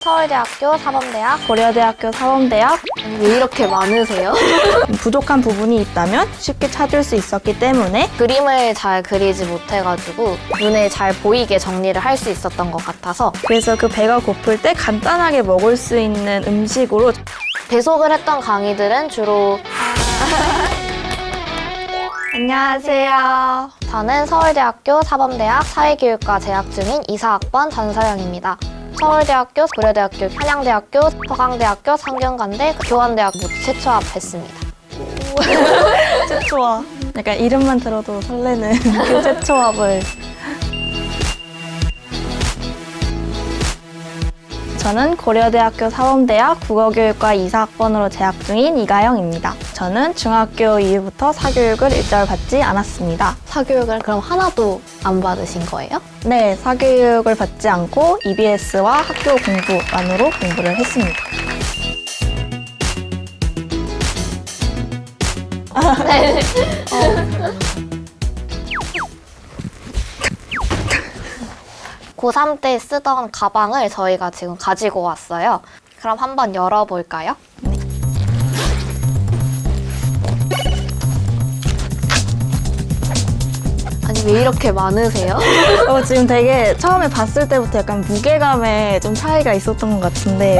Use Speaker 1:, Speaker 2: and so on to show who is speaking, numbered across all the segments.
Speaker 1: 서울대학교 사범대학,
Speaker 2: 고려대학교 사범대학.
Speaker 1: 왜 이렇게 많으세요?
Speaker 2: 부족한 부분이 있다면 쉽게 찾을 수 있었기 때문에
Speaker 1: 그림을 잘 그리지 못해가지고 눈에 잘 보이게 정리를 할 수 있었던 것 같아서
Speaker 2: 그래서 그 배가 고플 때 간단하게 먹을 수 있는 음식으로
Speaker 1: 배속을 했던 강의들은 주로
Speaker 2: 안녕하세요.
Speaker 1: 저는 서울대학교 사범대학 사회교육과 재학 중인 이사학번 전서영입니다. 서울대학교, 고려대학교, 한양대학교, 서강대학교, 상경관대, 교원대학 모두 재취합했습니다.
Speaker 2: 최초화. 약간 이름만 들어도 설레는 그 최초합을. 저는 고려대학교 사범대학 국어교육과 이사학번으로 재학 중인 이가영입니다. 저는 중학교 이후부터 사교육을 일절 받지 않았습니다.
Speaker 1: 사교육을 그럼 하나도 안 받으신 거예요?
Speaker 2: 네, 사교육을 받지 않고 EBS와 학교 공부만으로 공부를 했습니다.
Speaker 1: 네. 고3 때 쓰던 가방을 저희가 지금 가지고 왔어요. 그럼 한번 열어볼까요? 아니, 왜 이렇게 많으세요?
Speaker 2: 지금 되게 처음에 봤을 때부터 약간 무게감에 좀 차이가 있었던 것 같은데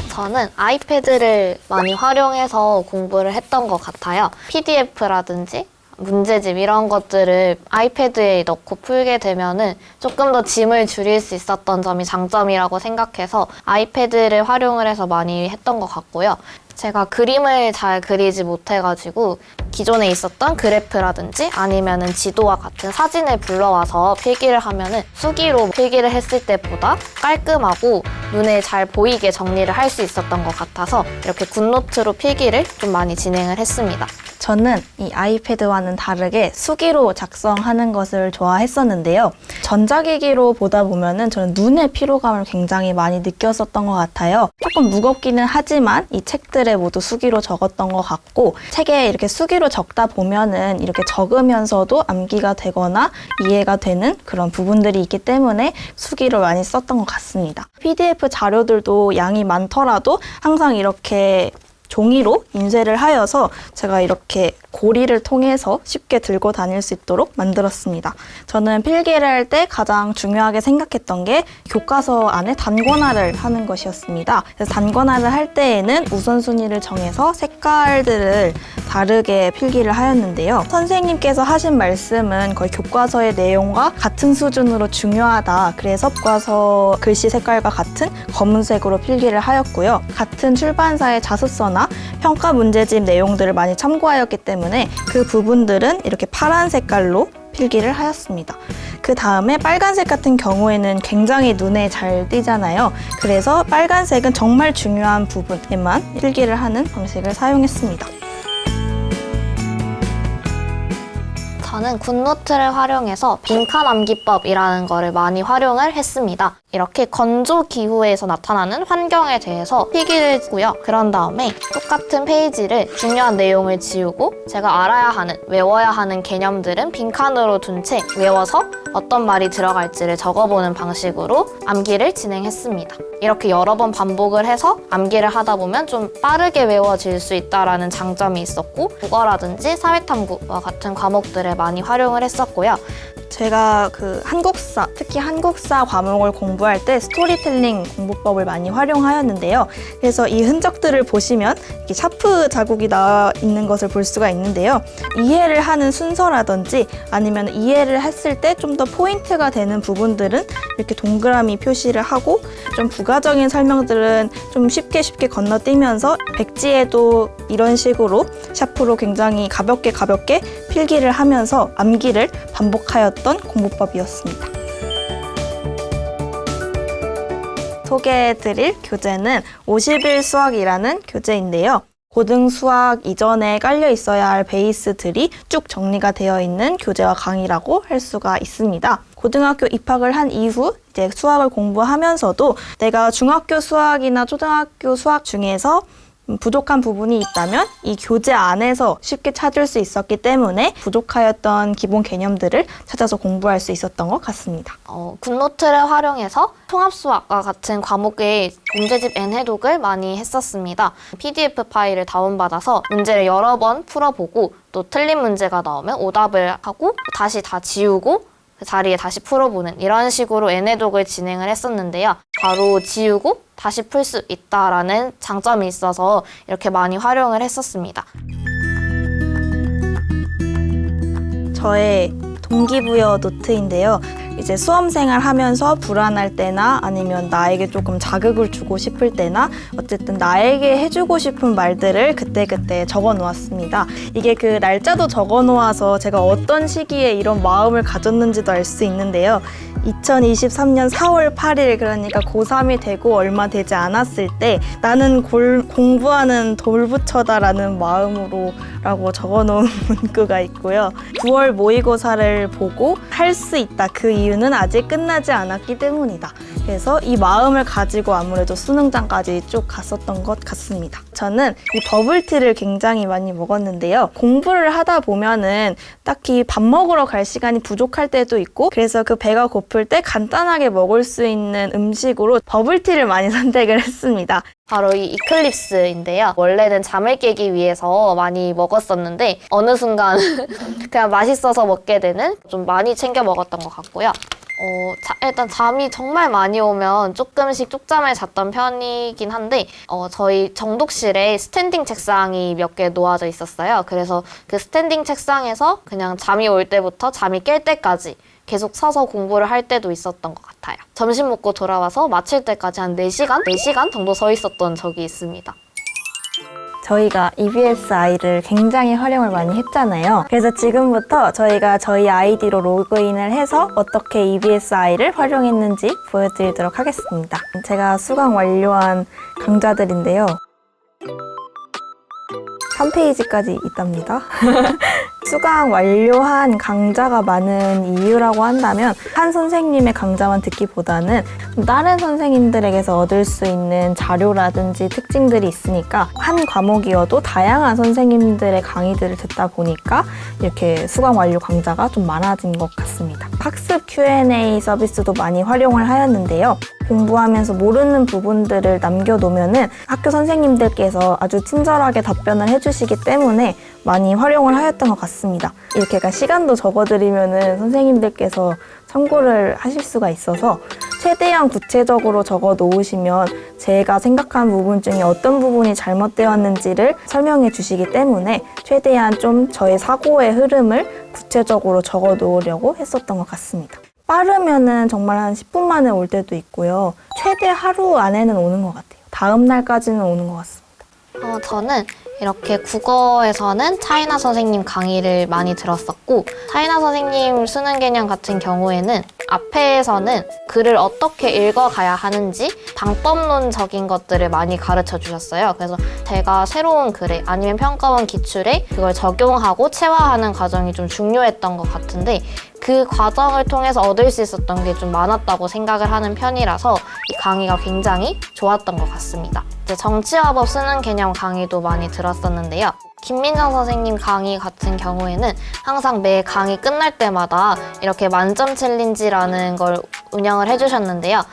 Speaker 1: 저는 아이패드를 많이 활용해서 공부를 했던 것 같아요. PDF라든지 문제집 이런 것들을 아이패드에 넣고 풀게 되면은 조금 더 짐을 줄일 수 있었던 점이 장점이라고 생각해서 아이패드를 활용을 해서 많이 했던 것 같고요. 제가 그림을 잘 그리지 못해가지고 기존에 있었던 그래프라든지 아니면은 지도와 같은 사진을 불러와서 필기를 하면은 수기로 필기를 했을 때보다 깔끔하고 눈에 잘 보이게 정리를 할 수 있었던 것 같아서 이렇게 굿노트로 필기를 좀 많이 진행을 했습니다.
Speaker 2: 저는 이 아이패드와는 다르게 수기로 작성하는 것을 좋아했었는데요. 전자기기로 보다 보면은 저는 눈의 피로감을 굉장히 많이 느꼈었던 것 같아요. 조금 무겁기는 하지만 이 책들에 모두 수기로 적었던 것 같고 책에 이렇게 수기로 적다 보면은 이렇게 적으면서도 암기가 되거나 이해가 되는 그런 부분들이 있기 때문에 수기를 많이 썼던 것 같습니다. PDF 자료들도 양이 많더라도 항상 이렇게 종이로 인쇄를 하여서 제가 이렇게 고리를 통해서 쉽게 들고 다닐 수 있도록 만들었습니다. 저는 필기를 할 때 가장 중요하게 생각했던 게 교과서 안에 단권화를 하는 것이었습니다. 그래서 단권화를 할 때에는 우선순위를 정해서 색깔들을 다르게 필기를 하였는데요. 선생님께서 하신 말씀은 거의 교과서의 내용과 같은 수준으로 중요하다. 그래서 교과서 글씨 색깔과 같은 검은색으로 필기를 하였고요. 같은 출판사의 자습서나 평가 문제집 내용들을 많이 참고하였기 때문에 그 부분들은 이렇게 파란 색깔로 필기를 하였습니다. 그 다음에 빨간색 같은 경우에는 굉장히 눈에 잘 띄잖아요. 그래서 빨간색은 정말 중요한 부분에만 필기를 하는 방식을 사용했습니다.
Speaker 1: 저는 굿노트를 활용해서 빈칸 암기법이라는 거를 많이 활용을 했습니다. 이렇게 건조 기후에서 나타나는 환경에 대해서 필기를 했고요. 그런 다음에 똑같은 페이지를 중요한 내용을 지우고 제가 알아야 하는, 외워야 하는 개념들은 빈칸으로 둔 채 외워서 어떤 말이 들어갈지를 적어보는 방식으로 암기를 진행했습니다. 이렇게 여러 번 반복을 해서 암기를 하다 보면 좀 빠르게 외워질 수 있다는 장점이 있었고 국어라든지 사회탐구와 같은 과목들을 많이 활용을 했었고요.
Speaker 2: 제가 그 한국사, 특히 한국사 과목을 공부할 때 스토리텔링 공부법을 많이 활용하였는데요. 그래서 이 흔적들을 보시면 이렇게 샤프 자국이 나와 있는 것을 볼 수가 있는데요. 이해를 하는 순서라든지 아니면 이해를 했을 때 좀 더 포인트가 되는 부분들은 이렇게 동그라미 표시를 하고 좀 부가적인 설명들은 좀 쉽게 건너뛰면서 백지에도 이런 식으로 샤프로 굉장히 가볍게 필기를 하면서 암기를 반복하였던 공부법이었습니다. 소개해드릴 교재는 50일 수학이라는 교재인데요. 고등 수학 이전에 깔려 있어야 할 베이스들이 쭉 정리가 되어 있는 교재와 강의라고 할 수가 있습니다. 고등학교 입학을 한 이후 이제 수학을 공부하면서도 내가 중학교 수학이나 초등학교 수학 중에서 부족한 부분이 있다면 이 교재 안에서 쉽게 찾을 수 있었기 때문에 부족하였던 기본 개념들을 찾아서 공부할 수 있었던 것 같습니다.
Speaker 1: 굿노트를 활용해서 통합수학과 같은 과목의 문제집 N해독을 많이 했었습니다. PDF 파일을 다운받아서 문제를 여러 번 풀어보고 또 틀린 문제가 나오면 오답을 하고 다시 다 지우고 그 자리에 다시 풀어보는 이런 식으로 N해독을 진행을 했었는데요. 바로 지우고 다시 풀 수 있다라는 장점이 있어서 이렇게 많이 활용을 했었습니다.
Speaker 2: 저의 동기부여 노트인데요. 이제 수험생활 하면서 불안할 때나 아니면 나에게 조금 자극을 주고 싶을 때나 어쨌든 나에게 해주고 싶은 말들을 그때그때 적어 놓았습니다. 이게 그 날짜도 적어 놓아서 제가 어떤 시기에 이런 마음을 가졌는지도 알 수 있는데요. 2023년 4월 8일 그러니까 고3이 되고 얼마 되지 않았을 때 나는 공부하는 돌부처다라는 마음으로 라고 적어놓은 문구가 있고요. 9월 모의고사를 보고 할 수 있다. 그 이유는 아직 끝나지 않았기 때문이다. 그래서 이 마음을 가지고 아무래도 수능장까지 쭉 갔었던 것 같습니다. 저는 이 버블티를 굉장히 많이 먹었는데요. 공부를 하다 보면은 딱히 밥 먹으러 갈 시간이 부족할 때도 있고 그래서 그 배가 고플 때 간단하게 먹을 수 있는 음식으로 버블티를 많이 선택을 했습니다.
Speaker 1: 바로 이 이클립스인데요. 원래는 잠을 깨기 위해서 많이 먹었었는데 어느 순간 그냥 맛있어서 먹게 되는 좀 많이 챙겨 먹었던 것 같고요. 일단 잠이 정말 많이 오면 조금씩 쪽잠을 잤던 편이긴 한데 저희 정독실에 스탠딩 책상이 몇 개 놓아져 있었어요. 그래서 그 스탠딩 책상에서 그냥 잠이 올 때부터 잠이 깰 때까지 계속 서서 공부를 할 때도 있었던 것 같아요. 점심 먹고 돌아와서 마칠 때까지 한 4시간 정도 서 있었던 적이 있습니다.
Speaker 2: 저희가 EBSI를 굉장히 활용을 많이 했잖아요. 그래서 지금부터 저희가 저희 아이디로 로그인을 해서 어떻게 EBSI를 활용했는지 보여드리도록 하겠습니다. 제가 수강 완료한 강좌들인데요. 3페이지까지 있답니다. 수강 완료한 강좌가 많은 이유라고 한다면 한 선생님의 강좌만 듣기보다는 다른 선생님들에게서 얻을 수 있는 자료라든지 특징들이 있으니까 한 과목이어도 다양한 선생님들의 강의들을 듣다 보니까 이렇게 수강 완료 강좌가 좀 많아진 것 같습니다. 학습 Q&A 서비스도 많이 활용을 하였는데요. 공부하면서 모르는 부분들을 남겨놓으면은 학교 선생님들께서 아주 친절하게 답변을 해주시기 때문에 많이 활용을 하였던 것 같습니다. 이렇게 약간 시간도 적어드리면은 선생님들께서 참고를 하실 수가 있어서 최대한 구체적으로 적어 놓으시면 제가 생각한 부분 중에 어떤 부분이 잘못되었는지를 설명해 주시기 때문에 최대한 좀 저의 사고의 흐름을 구체적으로 적어 놓으려고 했었던 것 같습니다. 빠르면은 정말 한 10분 만에 올 때도 있고요. 최대 하루 안에는 오는 것 같아요. 다음 날까지는 오는 것 같습니다.
Speaker 1: 저는 이렇게 국어에서는 차이나 선생님 강의를 많이 들었었고 차이나 선생님 수능 개념 같은 경우에는 앞에서는 글을 어떻게 읽어가야 하는지 방법론적인 것들을 많이 가르쳐 주셨어요. 그래서 제가 새로운 글에 아니면 평가원 기출에 그걸 적용하고 체화하는 과정이 좀 중요했던 것 같은데 그 과정을 통해서 얻을 수 있었던 게 좀 많았다고 생각을 하는 편이라서 이 강의가 굉장히 좋았던 것 같습니다. 이제 정치화법 수능 개념 강의도 많이 들었었는데요. 김민정 선생님 강의 같은 경우에는 항상 매 강의 끝날 때마다 이렇게 만점 챌린지라는 걸 운영을 해주셨는데요.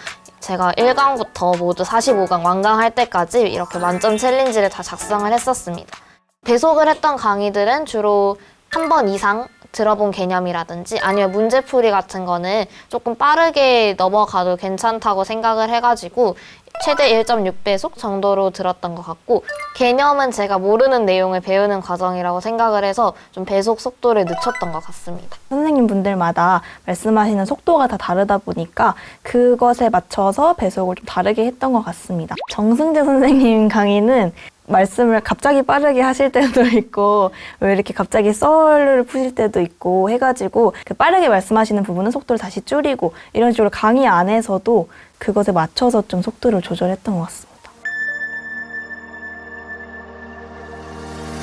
Speaker 1: 제가 1강부터 모두 45강 완강할 때까지 이렇게 만점 챌린지를 다 작성을 했었습니다. 배속을 했던 강의들은 주로 한 번 이상 들어본 개념이라든지 아니면 문제풀이 같은 거는 조금 빠르게 넘어가도 괜찮다고 생각을 해가지고 최대 1.6배속 정도로 들었던 것 같고 개념은 제가 모르는 내용을 배우는 과정이라고 생각을 해서 좀 배속 속도를 늦췄던 것 같습니다.
Speaker 2: 선생님분들마다 말씀하시는 속도가 다 다르다 보니까 그것에 맞춰서 배속을 좀 다르게 했던 것 같습니다. 정승재 선생님 강의는 말씀을 갑자기 빠르게 하실 때도 있고 왜 이렇게 갑자기 썰을 푸실 때도 있고 해가지고 그 빠르게 말씀하시는 부분은 속도를 다시 줄이고 이런 식으로 강의 안에서도 그것에 맞춰서 좀 속도를 조절했던 것 같습니다.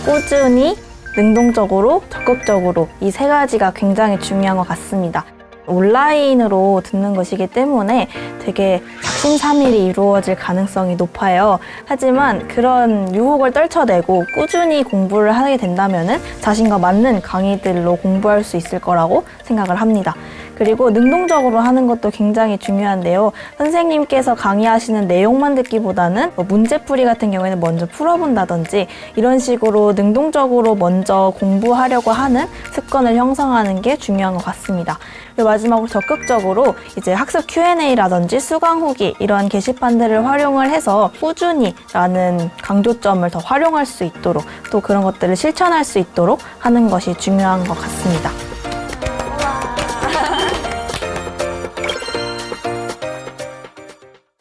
Speaker 2: 꾸준히, 능동적으로, 적극적으로 이 세 가지가 굉장히 중요한 것 같습니다. 온라인으로 듣는 것이기 때문에 되게 작심삼일이 이루어질 가능성이 높아요. 하지만 그런 유혹을 떨쳐내고 꾸준히 공부를 하게 된다면은 자신과 맞는 강의들로 공부할 수 있을 거라고 생각을 합니다. 그리고 능동적으로 하는 것도 굉장히 중요한데요. 선생님께서 강의하시는 내용만 듣기보다는 문제풀이 같은 경우에는 먼저 풀어본다든지 이런 식으로 능동적으로 먼저 공부하려고 하는 습관을 형성하는 게 중요한 것 같습니다. 그리고 마지막으로 적극적으로 이제 학습 Q&A라든지 수강 후기 이런 게시판들을 활용을 해서 꾸준히라는 강조점을 더 활용할 수 있도록 또 그런 것들을 실천할 수 있도록 하는 것이 중요한 것 같습니다.